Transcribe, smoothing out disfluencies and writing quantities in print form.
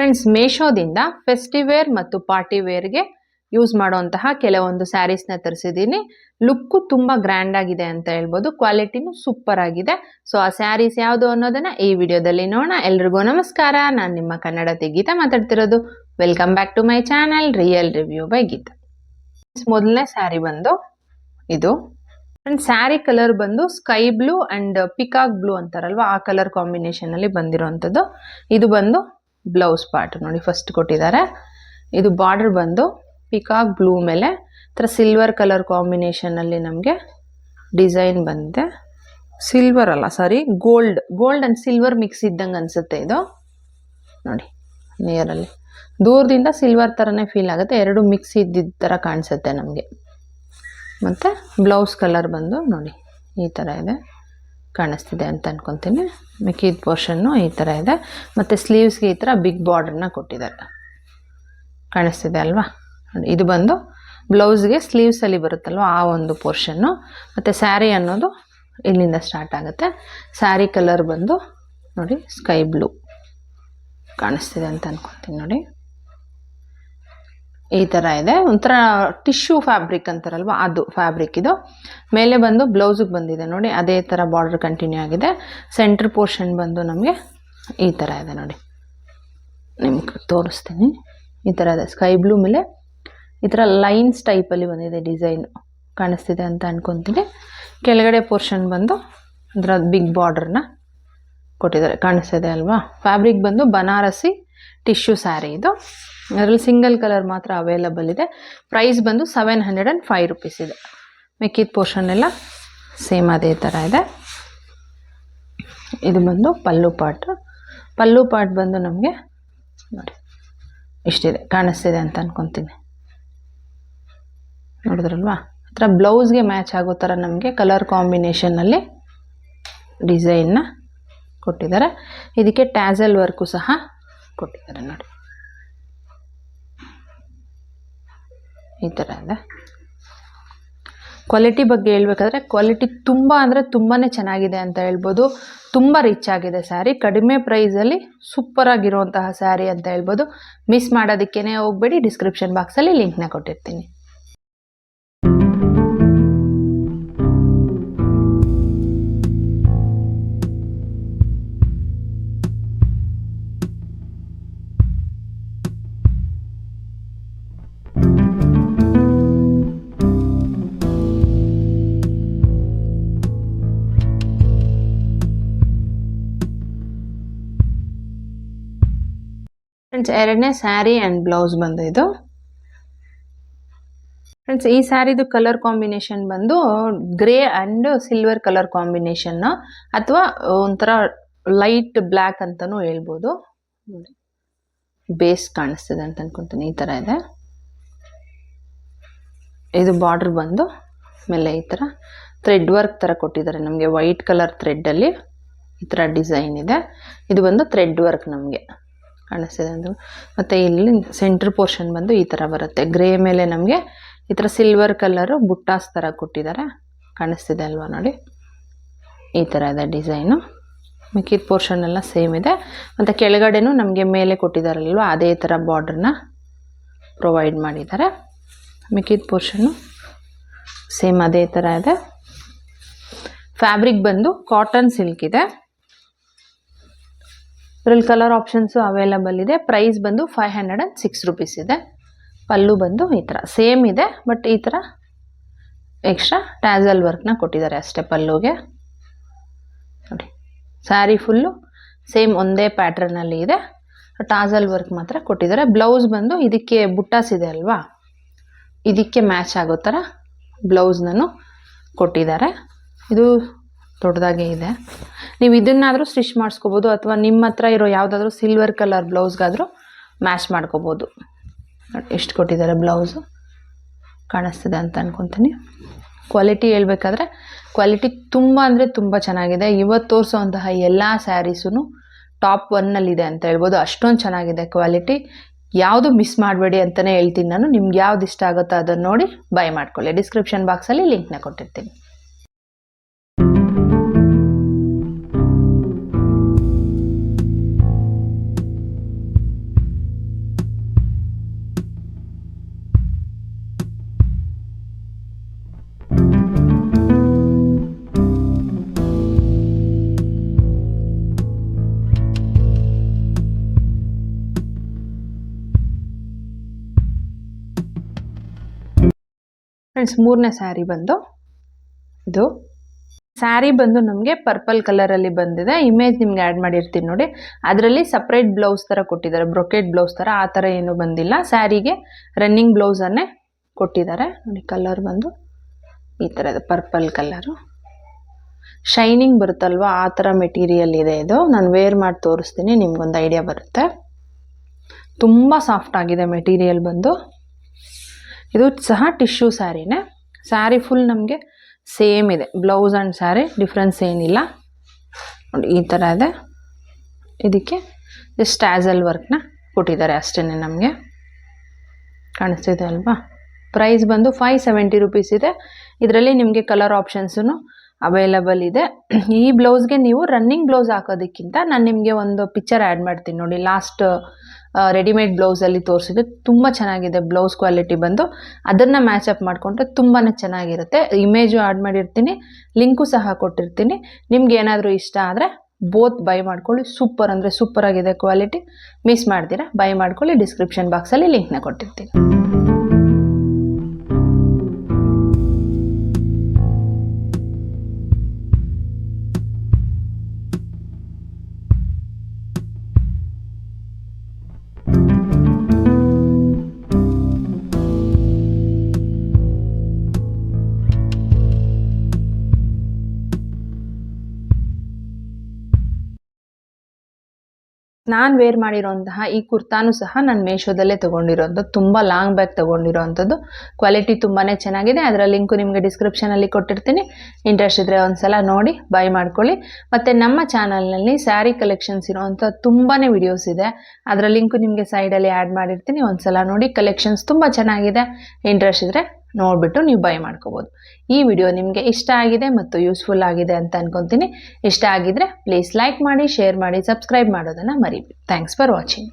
Friends, ಮೇಶೋದಿಂದ ಫೆಸ್ಟಿವೇರ್ ಮತ್ತು party ವೇರ್ಗೆ use ಮಾಡುವಂತಹ ಕೆಲವೊಂದು ಸ್ಯಾರೀಸ್ನ ತರಿಸಿದ್ದೀನಿ. ಲುಕ್ಕು ತುಂಬ ಗ್ರ್ಯಾಂಡ್ ಆಗಿದೆ ಅಂತ ಹೇಳ್ಬೋದು, ಕ್ವಾಲಿಟಿನೂ ಸೂಪರ್ ಆಗಿದೆ. ಸೊ ಆ ಸ್ಯಾರೀಸ್ ಯಾವುದು ಅನ್ನೋದನ್ನ ಈ ವಿಡಿಯೋದಲ್ಲಿ ನೋಡೋಣ. ಎಲ್ರಿಗೂ ನಮಸ್ಕಾರ, ನಾನು ನಿಮ್ಮ ಕನ್ನಡತಿ ಗೀತಾ ಮಾತಾಡ್ತಿರೋದು. Welcome back to my channel real review by Geeta. ಮೊದಲನೇ ಸ್ಯಾರಿ ಬಂದು ಇದು. ಫ್ರೆಂಡ್ಸ್, ಸ್ಯಾರಿ ಕಲರ್ ಬಂದು sky blue and peacock blue ಅಂತಾರಲ್ವಾ, ಆ ಕಲರ್ ಕಾಂಬಿನೇಷನ್ ಅಲ್ಲಿ ಬಂದಿರೋವಂಥದ್ದು. ಇದು ಬಂದು ಬ್ಲೌಸ್ ಪಾರ್ಟ್ ನೋಡಿ, ಫಸ್ಟ್ ಕೊಟ್ಟಿದ್ದಾರೆ. ಇದು ಬಾರ್ಡರ್ ಬಂದು ಪಿಕಾಕ್ ಬ್ಲೂ ಮೇಲೆ ಥರ ಸಿಲ್ವರ್ ಕಲರ್ ಕಾಂಬಿನೇಷನ್ ಅಲ್ಲಿ ನಮಗೆ ಡಿಸೈನ್ ಬಂದಿದೆ. ಸಿಲ್ವರ್ ಅಲ್ಲ, ಸಾರಿ, ಗೋಲ್ಡ್ ಅಂಡ್ ಸಿಲ್ವರ್ ಮಿಕ್ಸ್ ಇದ್ದಂಗೆ ಅನ್ಸುತ್ತೆ ಇದು ನೋಡಿ. ನಿಯರಲ್ಲಿ ದೂರದಿಂದ ಸಿಲ್ವರ್ ಥರನೇ ಫೀಲ್ ಆಗುತ್ತೆ, ಎರಡು ಮಿಕ್ಸ್ ಇದ್ದಿದ್ದ ಥರ ಕಾಣಿಸುತ್ತೆ ನಮಗೆ. ಮತ್ತು ಬ್ಲೌಸ್ ಕಲರ್ ಬಂದು ನೋಡಿ ಈ ಥರ ಇದೆ, ಕಾಣಿಸ್ತಿದೆ ಅಂತ ಅನ್ಕೊತೀನಿ. ಮಿಕ್ಕಿದ ಪೋರ್ಷನ್ನು ಈ ಥರ ಇದೆ. ಮತ್ತು ಸ್ಲೀವ್ಸ್ಗೆ ಈ ಥರ ಬಿಗ್ ಬಾರ್ಡ್ರನ್ನ ಕೊಟ್ಟಿದ್ದಾರೆ, ಕಾಣಿಸ್ತಿದೆ ಅಲ್ವಾ. ಇದು ಬಂದು ಬ್ಲೌಸ್ಗೆ ಸ್ಲೀವ್ಸಲ್ಲಿ ಬರುತ್ತಲ್ವ ಆ ಒಂದು ಪೋರ್ಷನ್ನು. ಮತ್ತು ಸ್ಯಾರಿ ಅನ್ನೋದು ಇಲ್ಲಿಂದ ಸ್ಟಾರ್ಟ್ ಆಗುತ್ತೆ. ಸ್ಯಾರಿ ಕಲರ್ ಬಂದು ನೋಡಿ ಸ್ಕೈ ಬ್ಲೂ ಕಾಣಿಸ್ತಿದೆ ಅಂತ ಅನ್ಕೊತೀನಿ ನೋಡಿ. ಈ ಥರ ಇದೆ, ಒಂಥರ ಟಿಶ್ಯೂ ಫ್ಯಾಬ್ರಿಕ್ ಅಂತಾರಲ್ವ ಅದು ಫ್ಯಾಬ್ರಿಕ್ ಇದು. ಮೇಲೆ ಬಂದು ಬ್ಲೌಸಿಗೆ ಬಂದಿದೆ ನೋಡಿ, ಅದೇ ಥರ ಬಾರ್ಡರ್ ಕಂಟಿನ್ಯೂ ಆಗಿದೆ. ಸೆಂಟ್ರ್ ಪೋರ್ಷನ್ ಬಂದು ನಮಗೆ ಈ ಥರ ಇದೆ ನೋಡಿ, ನಿಮ್ಗೆ ತೋರಿಸ್ತೀನಿ. ಈ ಥರ ಇದೆ, ಸ್ಕೈ ಬ್ಲೂ ಮೇಲೆ ಈ ಥರ ಲೈನ್ಸ್ ಟೈಪಲ್ಲಿ ಬಂದಿದೆ, ಡಿಸೈನ್ ಕಾಣಿಸ್ತಿದೆ ಅಂತ ಅನ್ಕೊತೀನಿ. ಕೆಳಗಡೆ ಪೋರ್ಷನ್ ಬಂದು ಅದರ ಬಿಗ್ ಬಾರ್ಡ್ರನ್ನ ಕೊಟ್ಟಿದ್ದಾರೆ, ಕಾಣಿಸ್ತಿದೆ ಅಲ್ವಾ. ಫ್ಯಾಬ್ರಿಕ್ ಬಂದು ಬನಾರಸಿ ಟಿಶ್ಯೂ ಸ್ಯಾರಿ ಇದು. ಅದರಲ್ಲಿ ಸಿಂಗಲ್ ಕಲರ್ ಮಾತ್ರ ಅವೈಲಬಲ್ ಇದೆ. ಪ್ರೈಸ್ ಬಂದು 705 rupees ಇದೆ. ಮಿಕ್ಕಿದ ಪೋರ್ಷನ್ ಎಲ್ಲ ಸೇಮ್ ಅದೇ ಥರ ಇದೆ. ಇದು ಬಂದು ಪಲ್ಲು ಪಾರ್ಟ್ ಬಂದು ನಮಗೆ ನೋಡಿ ಇಷ್ಟಿದೆ, ಕಾಣಿಸ್ತಿದೆ ಅಂತ ಅನ್ಕೊತೀನಿ. ನೋಡಿದ್ರಲ್ವಾ, ಆ ಥರ ಬ್ಲೌಸ್ಗೆ ಮ್ಯಾಚ್ ಆಗೋ ಥರ ನಮಗೆ ಕಲರ್ ಕಾಂಬಿನೇಷನಲ್ಲಿ ಡಿಸೈನ್ನ ಕೊಟ್ಟಿದ್ದಾರೆ. ಇದಕ್ಕೆ ಟ್ಯಾಸಲ್ ವರ್ಕು ಸಹ ಕೊಟ್ಟಿದ್ದಾರೆ ನೋಡಿ, ಈ ಥರ ಇದೆ. ಕ್ವಾಲಿಟಿ ಬಗ್ಗೆ ಹೇಳ್ಬೇಕಾದ್ರೆ ಕ್ವಾಲಿಟಿ ತುಂಬ ಅಂದರೆ ತುಂಬಾ ಚೆನ್ನಾಗಿದೆ ಅಂತ ಹೇಳ್ಬೋದು. ತುಂಬ ರಿಚ್ ಆಗಿದೆ ಸ್ಯಾರಿ, ಕಡಿಮೆ ಪ್ರೈಸಲ್ಲಿ ಸೂಪರ್ ಆಗಿರುವಂತಹ ಸ್ಯಾರಿ ಅಂತ ಹೇಳ್ಬೋದು. ಮಿಸ್ ಮಾಡೋದಕ್ಕೇ ಹೋಗಬೇಡಿ, ಡಿಸ್ಕ್ರಿಪ್ಷನ್ ಬಾಕ್ಸಲ್ಲಿ ಲಿಂಕ್ನ ಕೊಟ್ಟಿರ್ತೀನಿ. ಫ್ರೆಂಡ್ಸ್, ಎರಡನೇ ಸ್ಯಾರಿ ಆ್ಯಂಡ್ ಬ್ಲೌಸ್ ಬಂದು ಇದು. ಫ್ರೆಂಡ್ಸ್, ಈ ಸ್ಯಾರಿದು ಕಲರ್ ಕಾಂಬಿನೇಷನ್ ಬಂದು grey and silver colour combination, ಅಥವಾ ಒಂಥರ ಲೈಟ್ ಬ್ಲ್ಯಾಕ್ ಅಂತಲೂ ಹೇಳ್ಬೋದು. ನೋಡಿ, ಬೇಸ್ ಕಾಣಿಸ್ತಿದೆ ಅಂತ ಅನ್ಕೊತೀನಿ, ಈ ಥರ ಇದೆ. ಇದು ಬಾರ್ಡ್ರ್ ಬಂದು ಮೇಲೆ ಈ ಥರ ಥ್ರೆಡ್ ವರ್ಕ್ ಥರ ಕೊಟ್ಟಿದ್ದಾರೆ ನಮಗೆ, ವೈಟ್ ಕಲರ್ ಥ್ರೆಡ್ಡಲ್ಲಿ ಈ ಥರ ಡಿಸೈನ್ ಇದೆ. ಇದು ಬಂದು ಥ್ರೆಡ್ ವರ್ಕ್ ನಮಗೆ ಕಾಣಿಸ್ತಿದೆ ಅಂದರು. ಮತ್ತು ಇಲ್ಲಿ ಸೆಂಟ್ರ್ ಪೋರ್ಷನ್ ಬಂದು ಈ ಥರ ಬರುತ್ತೆ, ಗ್ರೇ ಮೇಲೆ ನಮಗೆ ಈ ಥರ ಸಿಲ್ವರ್ ಕಲರು ಬುಟ್ಟಾಸ್ ಥರ ಕೊಟ್ಟಿದ್ದಾರೆ, ಕಾಣಿಸ್ತಿದೆ ಅಲ್ವಾ ನೋಡಿ. ಈ ಥರ ಇದೆ ಡಿಸೈನು. ಮಿಕ್ಕಿದ ಪೋರ್ಷನ್ ಎಲ್ಲ ಸೇಮ್ ಇದೆ. ಮತ್ತು ಕೆಳಗಡೆನೂ ನಮಗೆ ಮೇಲೆ ಕೊಟ್ಟಿದ್ದಾರಲ್ವ ಅದೇ ಥರ ಬಾರ್ಡ್ರನ್ನ ಪ್ರೊವೈಡ್ ಮಾಡಿದ್ದಾರೆ. ಮಿಕ್ಕಿದ ಪೋರ್ಷನ್ನು ಸೇಮ್ ಅದೇ ಥರ ಇದೆ. ಫ್ಯಾಬ್ರಿಕ್ ಬಂದು ಕಾಟನ್ ಸಿಲ್ಕ್ ಇದೆ. ಇದರಲ್ಲಿ ಕಲರ್ ಆಪ್ಷನ್ಸು ಅವೈಲಬಲ್ ಇದೆ. ಪ್ರೈಸ್ ಬಂದು 506 rupees ಇದೆ. ಪಲ್ಲು ಬಂದು ಈ ಥರ ಸೇಮ್ ಇದೆ, ಬಟ್ ಈ ಥರ ಎಕ್ಸ್ಟ್ರಾ ಟ್ಯಾಸಲ್ ವರ್ಕ್ನ ಕೊಟ್ಟಿದ್ದಾರೆ ಅಷ್ಟೇ ಪಲ್ಲುಗೆ ನೋಡಿ. ಸ್ಯಾರಿ ಫುಲ್ಲು ಸೇಮ್ ಒಂದೇ ಪ್ಯಾಟ್ರನಲ್ಲಿ ಇದೆ, ಟಾಸಲ್ ವರ್ಕ್ ಮಾತ್ರ ಕೊಟ್ಟಿದ್ದಾರೆ. ಬ್ಲೌಸ್ ಬಂದು ಇದಕ್ಕೆ ಬುಟ್ಟಾಸ್ ಇದೆ ಅಲ್ವಾ, ಇದಕ್ಕೆ ಮ್ಯಾಚ್ ಆಗೋ ಥರ ಬ್ಲೌಸ್ನೂ ಕೊಟ್ಟಿದ್ದಾರೆ. ಇದು ದೊಡ್ಡದಾಗೇ ಇದೆ. ನೀವು ಇದನ್ನಾದರೂ ಸ್ಟಿಚ್ ಮಾಡಿಸ್ಕೋಬೋದು, ಅಥವಾ ನಿಮ್ಮ ಹತ್ರ ಇರೋ ಯಾವುದಾದ್ರೂ ಸಿಲ್ವರ್ ಕಲರ್ ಬ್ಲೌಸ್ಗಾದರೂ ಮ್ಯಾಚ್ ಮಾಡ್ಕೋಬೋದು. ಎಷ್ಟು ಕೊಟ್ಟಿದ್ದಾರೆ ಬ್ಲೌಸು, ಕಾಣಿಸ್ತಿದೆ ಅಂತ ಅನ್ಕೊತೀನಿ. ಕ್ವಾಲಿಟಿ ಹೇಳ್ಬೇಕಾದ್ರೆ ಕ್ವಾಲಿಟಿ ತುಂಬ ಅಂದರೆ ತುಂಬ ಚೆನ್ನಾಗಿದೆ. ಇವತ್ತು ತೋರಿಸೋವಂತಹ ಎಲ್ಲ ಸ್ಯಾರೀಸೂ ಟಾಪ್ 1ನಲ್ಲಿದೆ ಅಂತ ಹೇಳ್ಬೋದು, ಅಷ್ಟೊಂದು ಚೆನ್ನಾಗಿದೆ ಕ್ವಾಲಿಟಿ. ಯಾವುದು ಮಿಸ್ ಮಾಡಬೇಡಿ ಅಂತಲೇ ಹೇಳ್ತೀನಿ ನಾನು. ನಿಮ್ಗೆ ಯಾವ್ದು ಇಷ್ಟ ಆಗುತ್ತೋ ಅದನ್ನು ನೋಡಿ ಬೈ ಮಾಡ್ಕೊಳ್ಳಿ. ಡಿಸ್ಕ್ರಿಪ್ಷನ್ ಬಾಕ್ಸಲ್ಲಿ ಲಿಂಕ್ನ ಕೊಟ್ಟಿರ್ತೀನಿ. ಫ್ರೆಂಡ್ಸ್, 3ನೇ ಸ್ಯಾರಿ ಬಂದು ಇದು. ಸ್ಯಾರಿ ಬಂದು ನಮಗೆ ಪರ್ಪಲ್ ಕಲರಲ್ಲಿ ಬಂದಿದೆ. ಇಮೇಜ್ ನಿಮ್ಗೆ ಆ್ಯಡ್ ಮಾಡಿರ್ತೀನಿ ನೋಡಿ. ಅದರಲ್ಲಿ ಸಪ್ರೇಟ್ ಬ್ಲೌಸ್ ಥರ ಕೊಟ್ಟಿದ್ದಾರೆ, ಬ್ರೊಕೆಟ್ ಬ್ಲೌಸ್ ಥರ. ಆ ಥರ ಏನೂ ಬಂದಿಲ್ಲ. ಸ್ಯಾರಿಗೆ ರನ್ನಿಂಗ್ ಬ್ಲೌಸನ್ನೇ ಕೊಟ್ಟಿದ್ದಾರೆ ನೋಡಿ. ಕಲರ್ ಬಂದು ಈ ಥರ ಇದೆ, ಪರ್ಪಲ್ ಕಲರು. ಶೈನಿಂಗ್ ಬರುತ್ತಲ್ವ, ಆ ಥರ ಮೆಟೀರಿಯಲ್ ಇದೆ ಇದು. ನಾನು ವೇರ್ ಮಾಡಿ ತೋರಿಸ್ತೀನಿ, ನಿಮ್ಗೊಂದು ಐಡಿಯಾ ಬರುತ್ತೆ. ತುಂಬ ಸಾಫ್ಟ್ ಆಗಿದೆ ಮೆಟೀರಿಯಲ್ ಬಂದು. ಇದು ಸಹ ಟಿಶ್ಯೂ ಸ್ಯಾರಿನೇ. ಸ್ಯಾರಿ ಫುಲ್ ನಮಗೆ ಸೇಮ್ ಇದೆ. ಬ್ಲೌಸ್ ಆ್ಯಂಡ್ ಸ್ಯಾರಿ ಡಿಫ್ರೆನ್ಸ್ ಏನಿಲ್ಲ ನೋಡಿ. ಈ ಥರ ಇದೆ. ಇದಕ್ಕೆ ಜಸ್ಟ್ ಟ್ಯಾಸಲ್ ವರ್ಕ್ನ ಕೊಟ್ಟಿದ್ದಾರೆ ಅಷ್ಟೇ ನಮಗೆ. ಕಾಣಿಸ್ತಿದೆ ಅಲ್ವಾ? ಪ್ರೈಸ್ ಬಂದು 570 ರೂಪೀಸ್ ಇದೆ. ಇದರಲ್ಲಿ ನಿಮಗೆ ಕಲರ್ ಆಪ್ಷನ್ಸೂ ಅವೈಲಬಲ್ ಇದೆ. ಈ ಬ್ಲೌಸ್ಗೆ ನೀವು ರನ್ನಿಂಗ್ ಬ್ಲೌಸ್ ಹಾಕೋದಕ್ಕಿಂತ ನಾನು ನಿಮಗೆ ಒಂದು ಪಿಕ್ಚರ್ ಆ್ಯಡ್ ಮಾಡ್ತೀನಿ ನೋಡಿ. ಲಾಸ್ಟ್ ರೆಡಿಮೇಡ್ ಬ್ಲೌಸಲ್ಲಿ ತೋರಿಸಿದ್ದು ತುಂಬ ಚೆನ್ನಾಗಿದೆ ಬ್ಲೌಸ್ ಕ್ವಾಲಿಟಿ ಬಂದು. ಅದನ್ನು ಮ್ಯಾಚಪ್ ಮಾಡಿಕೊಂಡ್ರೆ ತುಂಬಾ ಚೆನ್ನಾಗಿರುತ್ತೆ. ಇಮೇಜು ಆ್ಯಡ್ ಮಾಡಿರ್ತೀನಿ, ಲಿಂಕು ಸಹ ಕೊಟ್ಟಿರ್ತೀನಿ. ನಿಮ್ಗೆ ಏನಾದರೂ ಇಷ್ಟ ಆದರೆ ಬೋತ್ ಬೈ ಮಾಡ್ಕೊಳ್ಳಿ. ಸೂಪರ್ ಅಂದರೆ ಸೂಪರ್ ಆಗಿದೆ ಕ್ವಾಲಿಟಿ. ಮಿಸ್ ಮಾಡ್ತೀರಾ, ಬೈ ಮಾಡ್ಕೊಳ್ಳಿ. ಡಿಸ್ಕ್ರಿಪ್ಷನ್ ಬಾಕ್ಸಲ್ಲಿ ಲಿಂಕ್ನ ಕೊಟ್ಟಿರ್ತೀನಿ. ನಾನು ವೇರ್ ಮಾಡಿರೋಂತಹ ಈ ಕುರ್ತಾನು ಸಹ ನಾನು ಮೀಶೋದಲ್ಲೇ ತೊಗೊಂಡಿರೋದು. ತುಂಬ ಲಾಂಗ್ ಬ್ಯಾಗ್ ತೊಗೊಂಡಿರೋವಂಥದ್ದು. ಕ್ವಾಲಿಟಿ ತುಂಬಾ ಚೆನ್ನಾಗಿದೆ. ಅದರ ಲಿಂಕು ನಿಮಗೆ ಡಿಸ್ಕ್ರಿಪ್ಷನಲ್ಲಿ ಕೊಟ್ಟಿರ್ತೀನಿ. ಇಂಟ್ರೆಸ್ಟ್ ಇದ್ದರೆ ಒಂದ್ಸಲ ನೋಡಿ ಬೈ ಮಾಡ್ಕೊಳ್ಳಿ. ಮತ್ತು ನಮ್ಮ ಚಾನಲ್ನಲ್ಲಿ ಸ್ಯಾರಿ ಕಲೆಕ್ಷನ್ಸ್ ಇರೋವಂಥ ತುಂಬಾ ವಿಡಿಯೋಸ್ ಇದೆ. ಅದರ ಲಿಂಕು ನಿಮಗೆ ಸೈಡಲ್ಲಿ ಆ್ಯಡ್ ಮಾಡಿರ್ತೀನಿ. ಒಂದ್ಸಲ ನೋಡಿ. ಕಲೆಕ್ಷನ್ಸ್ ತುಂಬ ಚೆನ್ನಾಗಿದೆ. ಇಂಟ್ರೆಸ್ಟ್ ಇದ್ದರೆ ನೋಡಿಬಿಟ್ಟು ನೀವು ಬೈ ಮಾಡ್ಕೋಬೋದು. ಈ ವಿಡಿಯೋ ನಿಮಗೆ ಇಷ್ಟ ಆಗಿದೆ ಮತ್ತು ಯೂಸ್ಫುಲ್ ಆಗಿದೆ ಅಂತ ಅನ್ಕೊತೀನಿ. ಇಷ್ಟ ಆಗಿದ್ರೆ ಪ್ಲೀಸ್ ಲೈಕ್ ಮಾಡಿ, ಶೇರ್ ಮಾಡಿ, ಸಬ್ಸ್ಕ್ರೈಬ್ ಮಾಡೋದನ್ನು ಮರಿಬೇಡಿ. Thanks for watching.